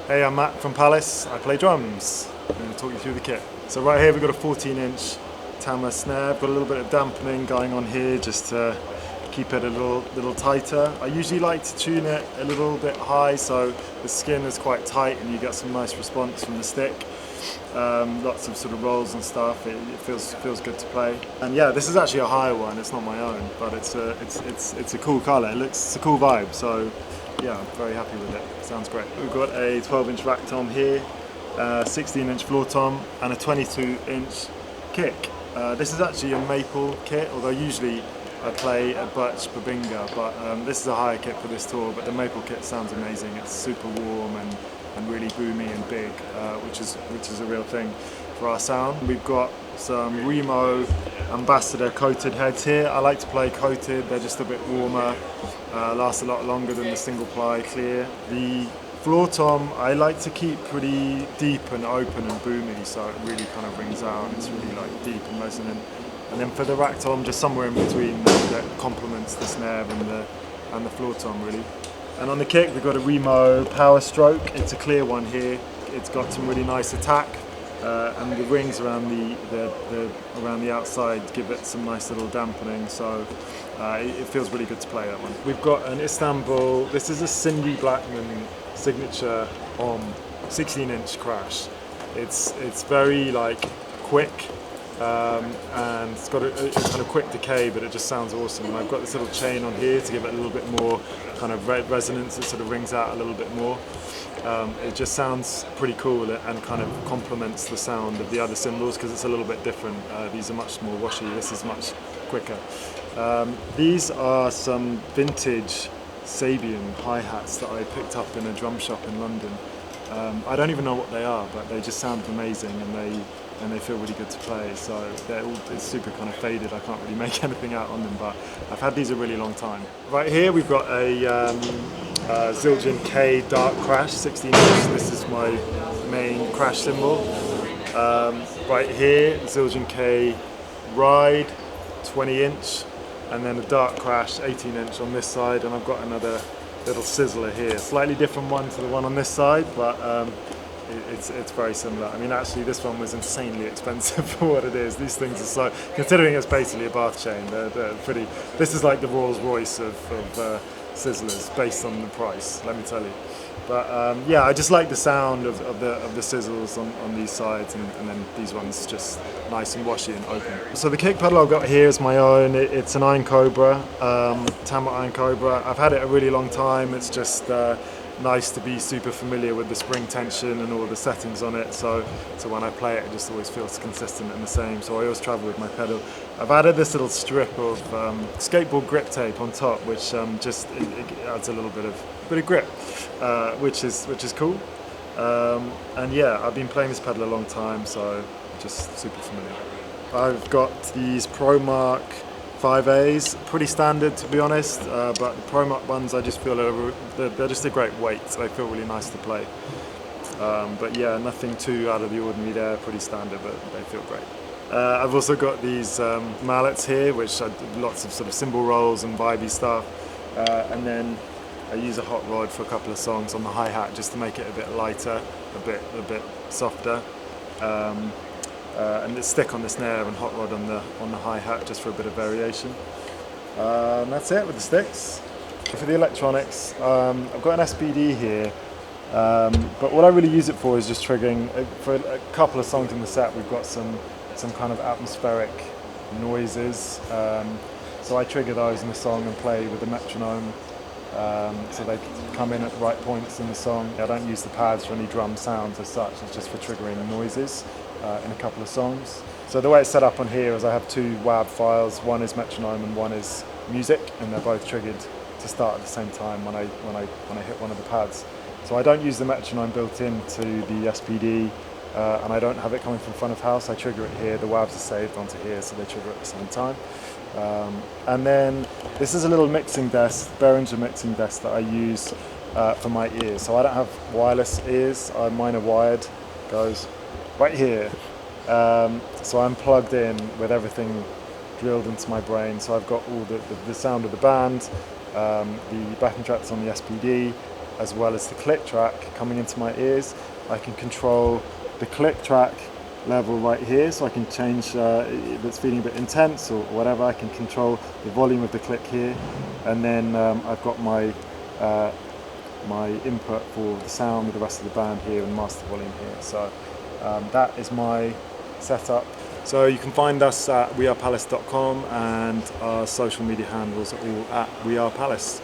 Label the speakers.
Speaker 1: Hey, I'm Matt from Palace. I play drums. I'm going to talk you through the kit. So right here we've got a 14-inch Tama snare. I've got a little bit of dampening going on here just to keep it a little tighter. I usually like to tune it a little bit high so the skin is quite tight and you get some nice response from the stick. Lots of sort of rolls and stuff. It feels good to play. And yeah, this is actually a higher one. It's not my own, but it's a cool colour. It's a cool vibe. So yeah, I'm very happy with it. Sounds great. We've got a 12-inch rack tom here, 16-inch floor tom, and a 22-inch kick. This is actually a maple kit, although usually I play a birch babinga, but this is a higher kit for this tour. But the maple kit sounds amazing. It's super warm and really boomy and big, which is a real thing for our sound. We've got some Remo Ambassador coated heads here. I like to play coated. They're just a bit warmer, last a lot longer than the single ply clear. The floor tom I like to keep pretty deep and open and boomy, so it really kind of rings out. It's really like deep and resonant. And then for the rack tom, just somewhere in between that complements the snare and the floor tom really. And on the kick we've got a Remo Power Stroke. It's a clear one here. It's got some really nice attack, and the rings around the outside give it some nice little dampening. So it feels really good to play that one. We've got an Istanbul. This is a Cindy Blackman signature 16-inch crash. It's very like quick. And it's got a kind of quick decay, but it just sounds awesome. And I've got this little chain on here to give it a little bit more kind of resonance. It sort of rings out a little bit more. It just sounds pretty cool and kind of complements the sound of the other cymbals because it's a little bit different. These are much more washy. This is much quicker. These are some vintage Sabian hi-hats that I picked up in a drum shop in London. I don't even know what they are, but they just sound amazing and they feel really good to play. So it's super kind of faded. I can't really make anything out on them, but I've had these a really long time. Right here we've got a Zildjian K Dark Crash 16-inch. This is my main crash cymbal. Right here, Zildjian K Ride 20-inch, and then a Dark Crash 18-inch on this side, and I've got another little sizzler here. Slightly different one to the one on this side, but it's very similar. I mean, actually this one was insanely expensive for what it is. These things are so, considering it's basically a bath chain, they're pretty, this is like the Rolls Royce of sizzlers based on the price, let me tell you. But yeah, I just like the sound of the sizzles on these sides, and then these ones just nice and washy and open. So the kick pedal I've got here is my own. It's an Iron Cobra, Tama Iron Cobra. I've had it a really long time. It's just nice to be super familiar with the spring tension and all the settings on it, so when I play it, it just always feels consistent and the same, so I always travel with my pedal. I've added this little strip of skateboard grip tape on top, which just it adds a little bit of grip, which is cool. And yeah, I've been playing this pedal a long time, so just super familiar. I've got these ProMark 5As, pretty standard to be honest, but the ProMark ones I just feel they're just a great weight. They feel really nice to play. But yeah, nothing too out of the ordinary there, pretty standard, but they feel great. I've also got these mallets here, which are lots of sort of cymbal rolls and vibey stuff, and then I use a hot rod for a couple of songs on the hi-hat just to make it a bit lighter, a bit softer. And the stick on the snare and hot rod on the hi-hat just for a bit of variation. And that's it with the sticks. For the electronics, I've got an SPD here, but what I really use it for is just triggering. For a couple of songs in the set, we've got some kind of atmospheric noises, so I trigger those in the song and play with the metronome, so they come in at the right points in the song. I don't use the pads for any drum sounds as such, it's just for triggering noises in a couple of songs. So the way it's set up on here is I have two WAV files, one is metronome and one is music, and they're both triggered to start at the same time when I hit one of the pads. So I don't use the metronome built into the SPD, and I don't have it coming from front of house. I trigger it here, the WAVs are saved onto here, so they trigger at the same time. And then this is a little mixing desk, Behringer mixing desk that I use for my ears. So I don't have wireless ears, mine are wired, goes right here. So I'm plugged in with everything drilled into my brain. So I've got all the sound of the band, the backing tracks on the SPD, as well as the click track coming into my ears. I can control the click track level right here, so I can change if it's feeling a bit intense or whatever. I can control the volume of the click here, and then I've got my my input for the sound of the rest of the band here and master volume here. So that is my setup. So you can find us at wearepalace.com, and our social media handles are all at wearepalace.